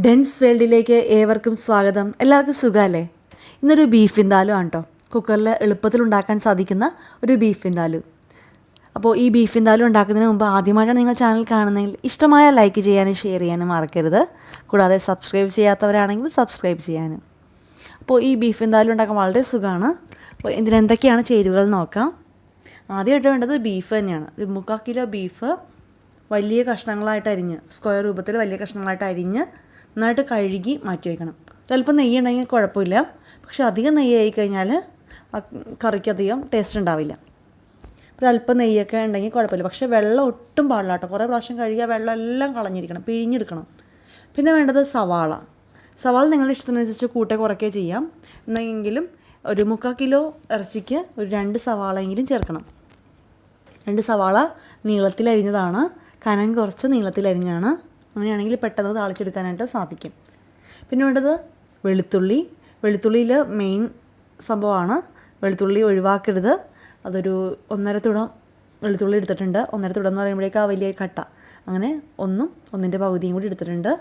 Dense വേൾഡിലേക്ക് ഏവർക്കും സ്വാഗതം. എല്ലാവർക്കും സുഖമല്ലേ? ഇന്നൊരു ബീഫ് വിന്താലു ആണ് കേട്ടോ. കുക്കറിൽ എളുപ്പത്തിൽ ഉണ്ടാക്കാൻ സാധിക്കുന്ന ഒരു ബീഫ് വിന്താലു. അപ്പോൾ ഈ ബീഫ് വിന്താലു ഉണ്ടാക്കുന്നതിന് മുമ്പ് ആദ്യമായിട്ടാണ് നിങ്ങൾ ചാനൽ കാണുന്നതെങ്കിൽ ഇഷ്ടമായ ലൈക്ക് ചെയ്യാനും ഷെയർ ചെയ്യാനും മറക്കരുത്. കൂടാതെ സബ്സ്ക്രൈബ് ചെയ്യാത്തവരാണെങ്കിൽ സബ്സ്ക്രൈബ് ചെയ്യാനും. അപ്പോൾ ഈ ബീഫ് വിന്താലു ഉണ്ടാക്കാൻ വളരെ സുഖമാണ്. അപ്പോൾ ഇതിനെന്തൊക്കെയാണ് ചേരുവകൾ നോക്കാം. ആദ്യമായിട്ട് വേണ്ടത് ബീഫ് തന്നെയാണ്. 3/4 കിലോ ബീഫ് വലിയ കഷ്ണങ്ങളായിട്ട് അരിഞ്ഞ്, സ്ക്വയർ രൂപത്തിൽ വലിയ കഷ്ണങ്ങളായിട്ട് അരിഞ്ഞ് നന്നായിട്ട് കഴുകി മാറ്റി വയ്ക്കണം. ചിലപ്പോൾ നെയ്യ് ഉണ്ടെങ്കിൽ കുഴപ്പമില്ല, പക്ഷെ അധികം നെയ്യ് ആയി കഴിഞ്ഞാൽ കറിക്ക് അധികം ടേസ്റ്റ് ഉണ്ടാവില്ല. ഒരു അല്പം നെയ്യൊക്കെ ഉണ്ടെങ്കിൽ കുഴപ്പമില്ല, പക്ഷേ വെള്ളം ഒട്ടും പാടില്ല കേട്ടോ. കുറേ പ്രാവശ്യം കഴുകിയാൽ വെള്ളം എല്ലാം കളഞ്ഞിരിക്കണം, പിഴിഞ്ഞെടുക്കണം. പിന്നെ വേണ്ടത് സവാള. സവാള നിങ്ങളുടെ ഇഷ്ടത്തിനനുസരിച്ച് കൂട്ടേ കുറയ്ക്കുകയോ ചെയ്യാം. എന്നെങ്കിലും ഒരു 3/4 കിലോ ഇറച്ചിക്ക് ഒരു 2 സവാളയെങ്കിലും ചേർക്കണം. 2 സവാള നീളത്തിലരിഞ്ഞതാണ്, കനം കുറച്ച് നീളത്തിലരിഞ്ഞാണ്. അങ്ങനെയാണെങ്കിൽ പെട്ടെന്ന് താളിച്ചെടുക്കാനായിട്ട് സാധിക്കും. പിന്നെ വേണ്ടത് വെളുത്തുള്ളി. വെളുത്തുള്ളിയിൽ മെയിൻ സംഭവമാണ്. വെളുത്തുള്ളി ഒഴിവാക്കരുത്. അതൊരു 1.5 തുടം വെളുത്തുള്ളി എടുത്തിട്ടുണ്ട്. 1.5 തുടം എന്ന് പറയുമ്പോഴേക്കും ആ വലിയ കട്ട, അങ്ങനെ ഒന്നിൻ്റെ പകുതിയും കൂടി എടുത്തിട്ടുണ്ട്.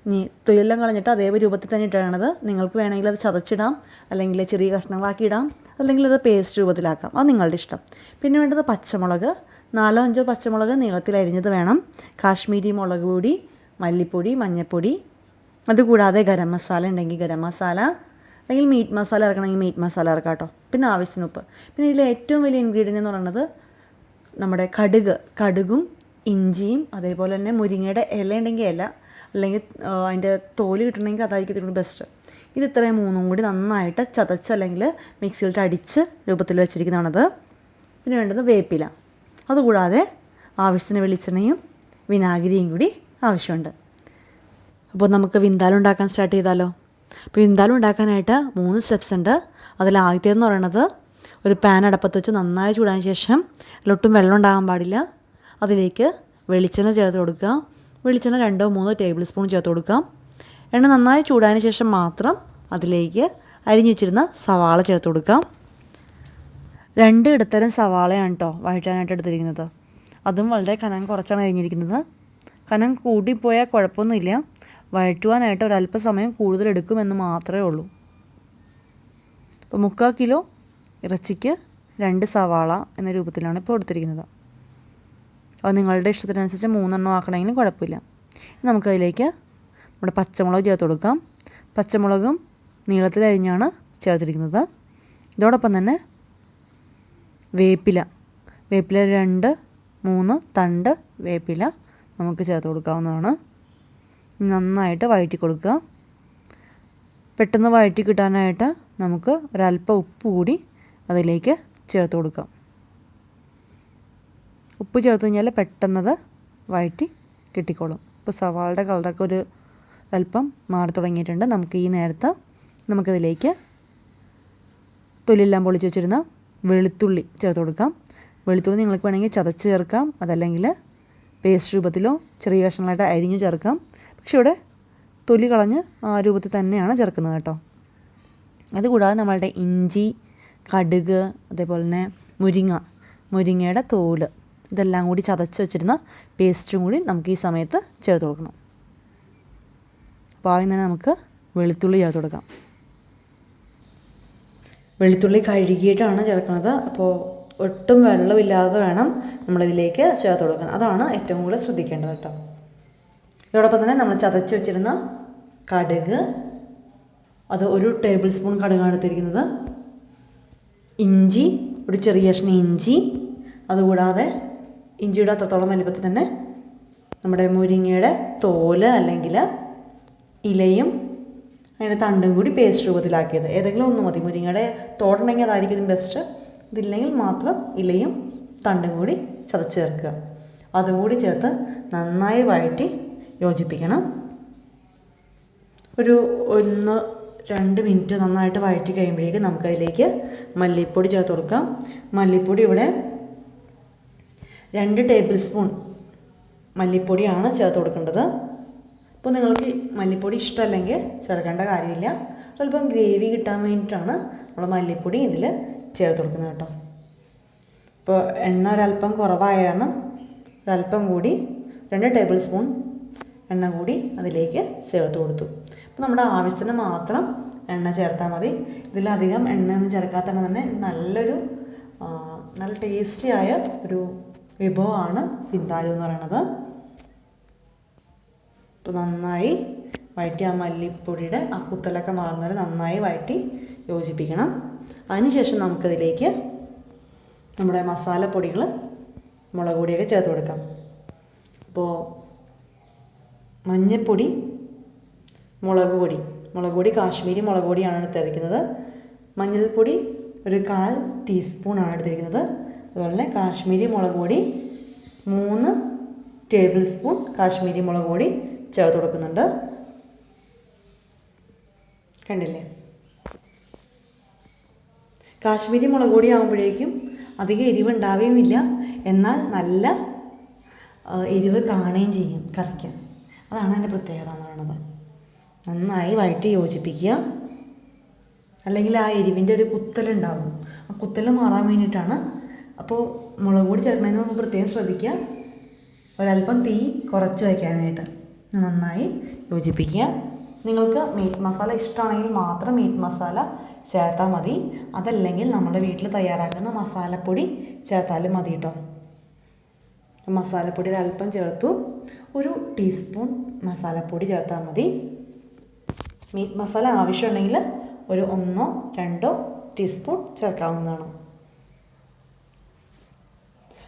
ഇനി തൊലിയെല്ലാം കളഞ്ഞിട്ട് അതേ രൂപത്തിൽ തന്നെ ഇട്ടാണത്. നിങ്ങൾക്ക് വേണമെങ്കിൽ അത് ചതച്ചിടാം, അല്ലെങ്കിൽ ചെറിയ കഷ്ണങ്ങളാക്കി ഇടാം, അല്ലെങ്കിൽ അത് പേസ്റ്റ് രൂപത്തിലാക്കാം. അത് നിങ്ങളുടെ ഇഷ്ടം. പിന്നെ വേണ്ടത് പച്ചമുളക്. 4-5 പച്ചമുളക് നീളത്തിലരിഞ്ഞത് വേണം. കാശ്മീരി മുളക് പൊടി, മല്ലിപ്പൊടി, മഞ്ഞൾപ്പൊടി, അതുകൂടാതെ ഗരം മസാല ഉണ്ടെങ്കിൽ ഗരം മസാല, അല്ലെങ്കിൽ മീറ്റ് മസാല ഇറക്കണമെങ്കിൽ മീറ്റ് മസാല ഇറക്കാം കേട്ടോ. പിന്നെ ആവശ്യത്തിന് ഉപ്പ്. പിന്നെ ഇതിൽ ഏറ്റവും വലിയ ഇൻഗ്രീഡിയൻ്റ് എന്ന് പറയുന്നത് നമ്മുടെ കടുകും ഇഞ്ചിയും, അതേപോലെ തന്നെ മുരിങ്ങയുടെ ഇല ഉണ്ടെങ്കിൽ ഇല, അല്ലെങ്കിൽ അതിൻ്റെ തോല് കിട്ടണമെങ്കിൽ അതായിരിക്കും ഇതിനോട് ബെസ്റ്റ്. ഇത് ഇത്രയും 3 കൂടി നന്നായിട്ട് ചതച്ച് അല്ലെങ്കിൽ മിക്സിയിലിട്ട് അടിച്ച് രൂപത്തിൽ വെച്ചിരിക്കുന്നതാണത്. പിന്നെ വേണ്ടത് വേപ്പില. അതുകൂടാതെ ആവശ്യത്തിന് വെളിച്ചെണ്ണയും വിനാഗിരിയും കൂടി ആവശ്യമുണ്ട്. അപ്പോൾ നമുക്ക് വിന്താലു ഉണ്ടാക്കാൻ സ്റ്റാർട്ട് ചെയ്താലോ? അപ്പോൾ വിന്താലു ഉണ്ടാക്കാനായിട്ട് 3 സ്റ്റെപ്സ് ഉണ്ട്. അതിൽ ആദ്യത്തേതെന്ന് പറയുന്നത് ഒരു പാൻ അടപ്പത്ത് വെച്ച് നന്നായി ചൂടാൻ ശേഷം, അതിലൊട്ടും വെള്ളം ഉണ്ടാകാൻ പാടില്ല. അതിലേക്ക് വെളിച്ചെണ്ണ ചേർത്ത് കൊടുക്കുക. വെളിച്ചെണ്ണ 2-3 ടേബിൾ സ്പൂൺ ചേർത്ത് കൊടുക്കാം. എണ്ണ നന്നായി ചൂടായതിന് ശേഷം മാത്രം അതിലേക്ക് അരിഞ്ഞു വെച്ചിരുന്ന സവാള ചേർത്ത് കൊടുക്കാം. 2 ഇടത്തരം സവാളയാണ് കേട്ടോ വഴറ്റാനായിട്ട് എടുത്തിരിക്കുന്നത്. അതും വളരെ കനം കുറച്ചാണ് അരിഞ്ഞിരിക്കുന്നത്. കനം കൂടിപ്പോയാൽ കുഴപ്പമൊന്നുമില്ല, വഴറ്റുവാനായിട്ട് ഒരല്പസമയം കൂടുതൽ എടുക്കുമെന്ന് മാത്രമേ ഉള്ളൂ. അപ്പോൾ 3/4 കിലോ ഇറച്ചിക്ക് 2 സവാള എന്ന രൂപത്തിലാണ് ഇപ്പോൾ എടുത്തിരിക്കുന്നത്. അത് നിങ്ങളുടെ ഇഷ്ടത്തിനനുസരിച്ച് 3 എണ്ണം ആക്കണമെങ്കിലും കുഴപ്പമില്ല. നമുക്കതിലേക്ക് നമ്മുടെ പച്ചമുളക് ചേർത്ത് കൊടുക്കാം. പച്ചമുളകും നീളത്തിലരിഞ്ഞാണ് ചേർത്തിരിക്കുന്നത്. ഇതോടൊപ്പം തന്നെ വേപ്പില 2-3 തണ്ട് വേപ്പില നമുക്ക് ചേർത്ത് കൊടുക്കാവുന്നതാണ്. നന്നായിട്ട് വഴറ്റി കൊടുക്കുക. പെട്ടെന്ന് വഴറ്റി കിട്ടാനായിട്ട് നമുക്ക് ഒരല്പം ഉപ്പ് കൂടി അതിലേക്ക് ചേർത്ത് കൊടുക്കാം. ഉപ്പ് ചേർത്ത് കഴിഞ്ഞാൽ പെട്ടെന്നത് വഴറ്റി കിട്ടിക്കോളും. ഇപ്പോൾ സവാളയുടെ കളറൊക്കെ ഒരു അല്പം മാറി തുടങ്ങിയിട്ടുണ്ട്. നമുക്ക് ഈ നേരത്ത് നമുക്കതിലേക്ക് തൊലിയെല്ലാം പൊളിച്ച് വെച്ചിരുന്ന വെളുത്തുള്ളി ചേർത്ത് കൊടുക്കാം. വെളുത്തുള്ളി നിങ്ങൾക്ക് വേണമെങ്കിൽ ചതച്ച് ചേർക്കാം, അതല്ലെങ്കിൽ പേസ്റ്റ് രൂപത്തിലോ ചെറിയ കഷ്ണങ്ങളായിട്ട് അരിഞ്ഞു ചേർക്കാം. പക്ഷെ ഇവിടെ തൊലി കളഞ്ഞ് ആ രൂപത്തിൽ തന്നെയാണ് ചേർക്കുന്നത് കേട്ടോ. അതുകൂടാതെ നമ്മളുടെ ഇഞ്ചി, കടുക്, അതേപോലെ തന്നെ മുരിങ്ങയുടെ തോല്, ഇതെല്ലാം കൂടി ചതച്ച് വെച്ചിരുന്ന പേസ്റ്റും കൂടി നമുക്ക് ഈ സമയത്ത് ചേർത്ത് കൊടുക്കണം. അപ്പോൾ ആദ്യം തന്നെ നമുക്ക് വെളുത്തുള്ളി ചേർത്ത് കൊടുക്കാം. വെളുത്തുള്ളി കഴുകിയിട്ടാണ് ചേർക്കുന്നത്. അപ്പോൾ ഒട്ടും വെള്ളമില്ലാതെ വേണം നമ്മളിതിലേക്ക് ചേർത്ത് കൊടുക്കാൻ. അതാണ് ഏറ്റവും കൂടുതൽ ശ്രദ്ധിക്കേണ്ടത് കേട്ടോ. ഇതോടൊപ്പം തന്നെ നമ്മൾ ചതച്ച് വെച്ചിരുന്ന കടുക്, അത് 1 ടേബിൾ സ്പൂൺ കടുകാണ് എടുത്തിരിക്കുന്നത്. ഇഞ്ചി, ഒരു ചെറിയ കഷ്ണം ഇഞ്ചി, അതുകൂടാതെ ഇഞ്ചിയുടെ അത്രത്തോളം വലിപ്പത്തിൽ തന്നെ നമ്മുടെ മുരിങ്ങയുടെ തോല് അല്ലെങ്കിൽ ഇലയും അതിൻ്റെ തണ്ടും കൂടി പേസ്റ്റ് രൂപത്തിലാക്കിയത്. ഏതെങ്കിലും ഒന്ന് മതി. മുരിങ്ങയുടെ തോടുണ്ടെങ്കിൽ അതായിരിക്കും ഇതിന് ബെസ്റ്റ്. ഇതില്ലെങ്കിൽ മാത്രം ഇലയും തണ്ടും കൂടി ചതച്ച് ചേർക്കുക. അതും കൂടി ചേർത്ത് നന്നായി വഴറ്റി യോജിപ്പിക്കണം. ഒരു 1-2 മിനിറ്റ് നന്നായിട്ട് വഴറ്റി കഴിയുമ്പോഴേക്കും നമുക്കതിലേക്ക് മല്ലിപ്പൊടി ചേർത്ത് കൊടുക്കാം. മല്ലിപ്പൊടി ഇവിടെ 2 ടേബിൾ സ്പൂൺ മല്ലിപ്പൊടിയാണ് ചേർത്ത് കൊടുക്കേണ്ടത്. അപ്പോൾ നിങ്ങൾക്ക് മല്ലിപ്പൊടി ഇഷ്ടമല്ലെങ്കിൽ ചേർക്കേണ്ട കാര്യമില്ല. സ്വല്പം ഗ്രേവി കിട്ടാൻ വേണ്ടിയിട്ടാണ് നമ്മൾ മല്ലിപ്പൊടി ഇതിൽ ചേർത്ത് കൊടുക്കുന്നത് കേട്ടോ. ഇപ്പോൾ എണ്ണ ഒരല്പം കുറവായ കാരണം ഒരല്പം കൂടി 2 ടേബിൾ സ്പൂൺ എണ്ണ കൂടി അതിലേക്ക് ചേർത്ത് കൊടുത്തു. അപ്പോൾ നമ്മുടെ ആവശ്യത്തിന് മാത്രം എണ്ണ ചേർത്താൽ മതി. ഇതിലധികം എണ്ണയൊന്നും ചേർക്കാത്ത തന്നെ നല്ലൊരു നല്ല ടേസ്റ്റിയായ ഒരു വിഭവമാണ് വിന്താലു എന്ന് പറയുന്നത്. അപ്പോൾ നന്നായി വഴറ്റി ആ മല്ലിപ്പൊടിയുടെ ആ കുത്തലൊക്കെ മാറുന്നവരെ നന്നായി വഴറ്റി യോജിപ്പിക്കണം. അതിനുശേഷം നമുക്കതിലേക്ക് നമ്മുടെ മസാലപ്പൊടികൾ മുളക് പൊടിയൊക്കെ ചേർത്ത് കൊടുക്കാം. അപ്പോൾ മഞ്ഞൾപ്പൊടി, മുളക് പൊടി കാശ്മീരി മുളക് പൊടിയാണ് എടുത്തിരിക്കുന്നത്. മഞ്ഞൾപ്പൊടി ഒരു 1/4 ടീസ്പൂണാണ് എടുത്തിരിക്കുന്നത്. അതുപോലെ തന്നെ കാശ്മീരി മുളക് പൊടി 3 ടേബിൾ സ്പൂൺ കാശ്മീരി മുളക് പൊടി ചേർത്ത് കൊടുക്കുന്നുണ്ട്. കണ്ടില്ലേ? കാശ്മീരി മുളക് പൊടി ആകുമ്പോഴേക്കും അധികം എരിവ് ഉണ്ടാവുകയുമില്ല, എന്നാൽ നല്ല എരിവ് കാണുകയും ചെയ്യും കറിക്ക്. അതാണ് അതിൻ്റെ പ്രത്യേകത എന്ന് പറയുന്നത്. നന്നായി വഴറ്റി യോജിപ്പിക്കുക. അല്ലെങ്കിൽ ആ എരിവിൻ്റെ ഒരു കുത്തലുണ്ടാവും. ആ കുത്തൽ മാറാൻ വേണ്ടിയിട്ടാണ്. അപ്പോൾ മുളക് പൊടി ചേർക്കുന്നതിന് മുമ്പ് പ്രത്യേകം ശ്രദ്ധിക്കുക, ഒരല്പം തീ കുറച്ച് വയ്ക്കാനായിട്ട്. നന്നായി യോജിപ്പിക്കുക. നിങ്ങൾക്ക് മീറ്റ് മസാല ഇഷ്ടമാണെങ്കിൽ മാത്രം മീറ്റ് മസാല ചേർത്താൽ മതി. അതല്ലെങ്കിൽ നമ്മുടെ വീട്ടിൽ തയ്യാറാക്കുന്ന മസാലപ്പൊടി ചേർത്താലും മതി കേട്ടോ. മസാലപ്പൊടി ഒരല്പം ചേർത്തു. 1 ടീസ്പൂൺ മസാലപ്പൊടി ചേർത്താൽ മതി. മീറ്റ് മസാല ആവശ്യമുണ്ടെങ്കിൽ ഒരു 1-2 ടീസ്പൂൺ ചേർക്കാവുന്നതാണ്.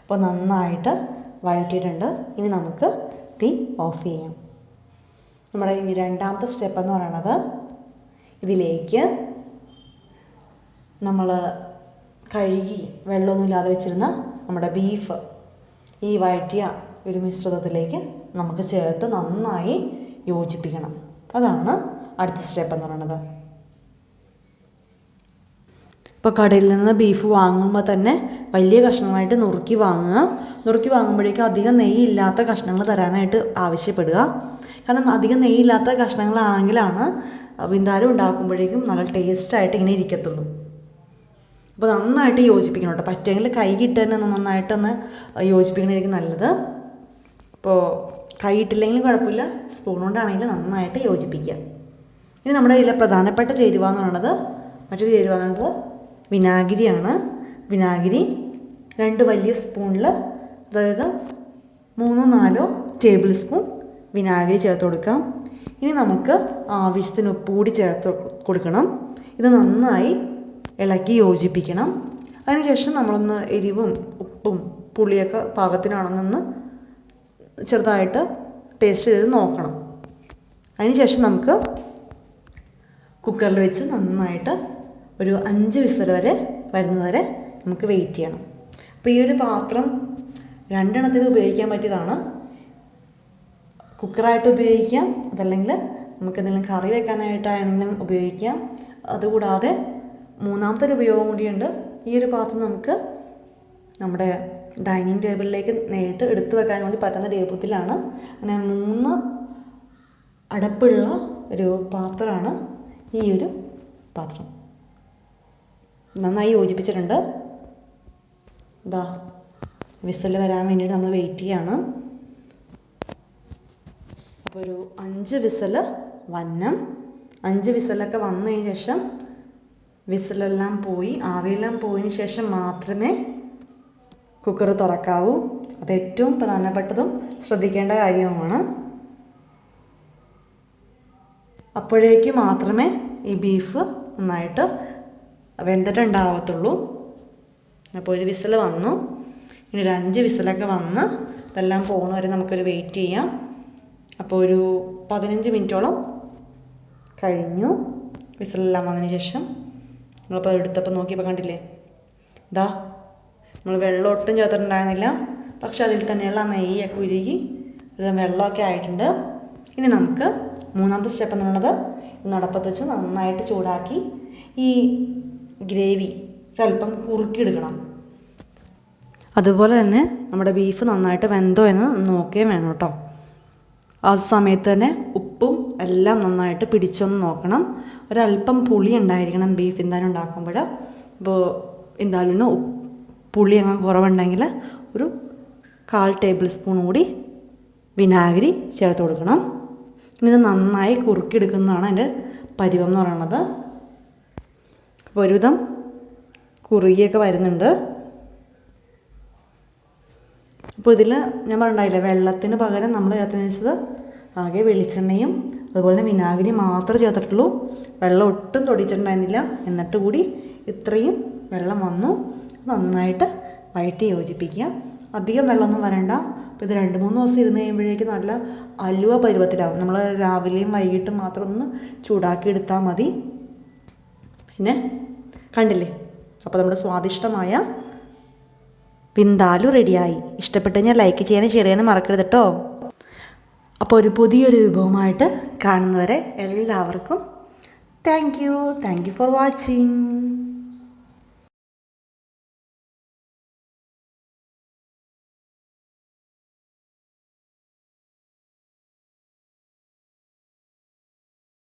അപ്പോൾ നന്നായിട്ട് വഴറ്റിയിട്ടുണ്ട്. ഇനി നമുക്ക് തീ ഓഫ് ചെയ്യാം. നമ്മുടെ ഇനി രണ്ടാമത്തെ സ്റ്റെപ്പ് എന്ന് പറയുന്നത്, ഇതിലേക്ക് നമ്മൾ കഴുകി വെള്ളമൊന്നുമില്ലാതെ വെച്ചിരുന്ന നമ്മുടെ ബീഫ് ഈ വഴറ്റിയ ഒരു മിശ്രിതത്തിലേക്ക് നമുക്ക് ചേർത്ത് നന്നായി യോജിപ്പിക്കണം. അതാണ് അടുത്ത സ്റ്റെപ്പ് എന്ന് പറയുന്നത്. ഇപ്പോൾ കടയിൽ നിന്ന് ബീഫ് വാങ്ങുമ്പോൾ തന്നെ വലിയ കഷ്ണങ്ങളായിട്ട് നുറുക്കി വാങ്ങുക. നുറുക്കി വാങ്ങുമ്പോഴേക്കും അധികം നെയ്യില്ലാത്ത കഷ്ണങ്ങൾ തരാനായിട്ട് ആവശ്യപ്പെടുക. കാരണം അധികം നെയ്യില്ലാത്ത കഷ്ണങ്ങളാണെങ്കിലാണ് വിന്താലു ഉണ്ടാക്കുമ്പോഴേക്കും നല്ല ടേസ്റ്റായിട്ട് ഇങ്ങനെ ഇരിക്കത്തുള്ളൂ. അപ്പോൾ നന്നായിട്ട് യോജിപ്പിക്കണം കേട്ടോ. പറ്റുമെങ്കിൽ കൈയിട്ട് തന്നെ നന്നായിട്ടൊന്ന് യോജിപ്പിക്കണമായിരിക്കും നല്ലത്. അപ്പോൾ കൈയിട്ടില്ലെങ്കിലും കുഴപ്പമില്ല, സ്പൂൺ കൊണ്ടാണെങ്കിൽ നന്നായിട്ട് യോജിപ്പിക്കുക. ഇനി നമ്മുടെ ഇതിലെ പ്രധാനപ്പെട്ട ചേരുവ എന്ന് പറയുന്നത്, മറ്റൊരു ചേരുവ എന്ന് പറയുന്നത് വിനാഗിരിയാണ്. വിനാഗിരി 2 വലിയ സ്പൂണിൽ, അതായത് 3-4 ടേബിൾ സ്പൂൺ വിനാഗിരി ചേർത്ത് കൊടുക്കാം. ഇനി നമുക്ക് ആവശ്യത്തിന് ഉപ്പ് കൂടി ചേർത്ത് കൊടുക്കണം. ഇത് നന്നായി ഇളക്കി യോജിപ്പിക്കണം. അതിനുശേഷം നമ്മളൊന്ന് എരിവും ഉപ്പും പുളിയൊക്കെ പാകത്തിനാണെന്നൊന്ന് ചെറുതായിട്ട് ടേസ്റ്റ് ചെയ്ത് നോക്കണം. അതിനുശേഷം നമുക്ക് കുക്കറിൽ വെച്ച് നന്നായിട്ട് ഒരു 5 വിസിൽ വരെ വരുന്നതുവരെ നമുക്ക് വെയിറ്റ് ചെയ്യണം. അപ്പോൾ ഈ ഒരു പാത്രം 2 എണ്ണത്തിന് ഉപയോഗിക്കാൻ പറ്റിയതാണ്. കുക്കറായിട്ട് ഉപയോഗിക്കാം, അതല്ലെങ്കിൽ നമുക്ക് എന്തെങ്കിലും കറി വെക്കാനായിട്ടാണെങ്കിലും ഉപയോഗിക്കാം. അതുകൂടാതെ മൂന്നാമത്തെ ഒരു ഉപയോഗം കൂടിയുണ്ട്. ഈ ഒരു പാത്രം നമുക്ക് നമ്മുടെ ഡൈനിങ് ടേബിളിലേക്ക് നേരിട്ട് എടുത്തു വെക്കാൻ വേണ്ടി പറ്റുന്ന രൂപത്തിലാണ്. അങ്ങനെ 3 അടപ്പുള്ള ഒരു പാത്രമാണ് ഈ ഒരു പാത്രം. നന്നായി യോജിപ്പിച്ചിട്ടുണ്ട്. ഇതാ വിസിൽ വരാൻ വേണ്ടിയിട്ട് നമ്മൾ വെയിറ്റ് ചെയ്യാണ്. അപ്പോൾ ഒരു 5 വിസിൽ വന്നം. 5 വിസിലൊക്കെ വന്നതിന് ശേഷം, വിസിലെല്ലാം പോയി ആവിയെല്ലാം പോയതിന് ശേഷം മാത്രമേ കുക്കർ തുറക്കാവൂ. അത് ഏറ്റവും പ്രധാനപ്പെട്ടതും ശ്രദ്ധിക്കേണ്ട കാര്യവുമാണ്. അപ്പോഴേക്ക് മാത്രമേ ഈ ബീഫ് നന്നായിട്ട് വെന്തിട്ടുണ്ടാവത്തുള്ളൂ. അപ്പോൾ ഒരു വിസിൽ വന്നു. ഇനി ഒരു 5 വിസിലൊക്കെ വന്ന് ഇതെല്ലാം പോകുന്ന വരെ നമുക്കൊരു വെയിറ്റ് ചെയ്യാം. അപ്പോൾ ഒരു 15 മിനിറ്റോളം കഴിഞ്ഞു വിസിലെല്ലാം വന്നതിന് ശേഷം. നമ്മളിപ്പോൾ എടുത്തപ്പോൾ നോക്കിയപ്പോൾ കണ്ടില്ലേ, ഇതാ നമ്മൾ വെള്ളം ഒട്ടും ചേർത്തിട്ടുണ്ടായിരുന്നില്ല. പക്ഷെ അതിൽ തന്നെയുള്ള ആ നെയ്യൊക്കെ ഉരുകി ഒരു വെള്ളമൊക്കെ ആയിട്ടുണ്ട്. ഇനി നമുക്ക് മൂന്നാമത്തെ സ്റ്റെപ്പ് എന്ന് പറയുന്നത്, നടപ്പത്ത് വെച്ച് നന്നായിട്ട് ചൂടാക്കി ഈ ഗ്രേവി ഒരല്പം കുറുക്കിയെടുക്കണം. അതുപോലെ തന്നെ നമ്മുടെ ബീഫ് നന്നായിട്ട് വെന്തോ എന്ന് നോക്കുകയും വേണം കേട്ടോ. ആ സമയത്ത് തന്നെ ഉപ്പും എല്ലാം നന്നായിട്ട് പിടിച്ചൊന്ന് നോക്കണം. ഒരല്പം പുളി ഉണ്ടായിരിക്കണം ബീഫ് വിന്താലു ഉണ്ടാക്കുമ്പോൾ. ഇപ്പോൾ വിന്താലുവിന് പുളി അങ്ങനെ കുറവുണ്ടെങ്കിൽ ഒരു 1/4 ടേബിൾ സ്പൂൺ കൂടി വിനാഗിരി ചേർത്ത് കൊടുക്കണം. ഇനി ഇത് നന്നായി കുറുക്കിയെടുക്കുന്നതാണ് അതിൻ്റെ പരുവം എന്ന് പറയുന്നത്. അപ്പോൾ ഒരുവിധം കുറുകിയൊക്കെ വരുന്നുണ്ട്. അപ്പോൾ ഇതിൽ ഞാൻ പറഞ്ഞിട്ടുണ്ടായില്ലേ, വെള്ളത്തിന് പകരം നമ്മൾ ചേർത്തെന്ന് വെച്ചത് ആകെ വെളിച്ചെണ്ണയും അതുപോലെ തന്നെ വിനാഗിരി മാത്രമേ ചേർത്തിട്ടുള്ളൂ. വെള്ളം ഒട്ടും തൊടിച്ചിട്ടുണ്ടായിരുന്നില്ല. എന്നിട്ട് കൂടി ഇത്രയും വെള്ളം വന്നു. നന്നായിട്ട് വഴറ്റി യോജിപ്പിക്കുക. അധികം വെള്ളമൊന്നും വരണ്ട. അപ്പോൾ ഇത് 2-3 ദിവസം ഇരുന്ന് കഴിയുമ്പോഴേക്കും നല്ല അലുവ പരുവത്തിലാവും. നമ്മൾ രാവിലെയും വൈകിട്ടും മാത്രം ഒന്ന് ചൂടാക്കി എടുത്താൽ മതി. പിന്നെ കണ്ടില്ലേ, അപ്പോൾ നമ്മുടെ സ്വാദിഷ്ടമായ വിന്താലു റെഡിയായി. ഇഷ്ടപ്പെട്ട് കഴിഞ്ഞാൽ ലൈക്ക് ചെയ്യാനും ഷെയർ ചെയ്യാനും മറക്കരുത് കേട്ടോ. അപ്പോൾ ഒരു പുതിയൊരു വിഭവമായിട്ട് കാണുന്നവരെ എല്ലാവർക്കും താങ്ക് യു ഫോർ വാച്ചിങ്.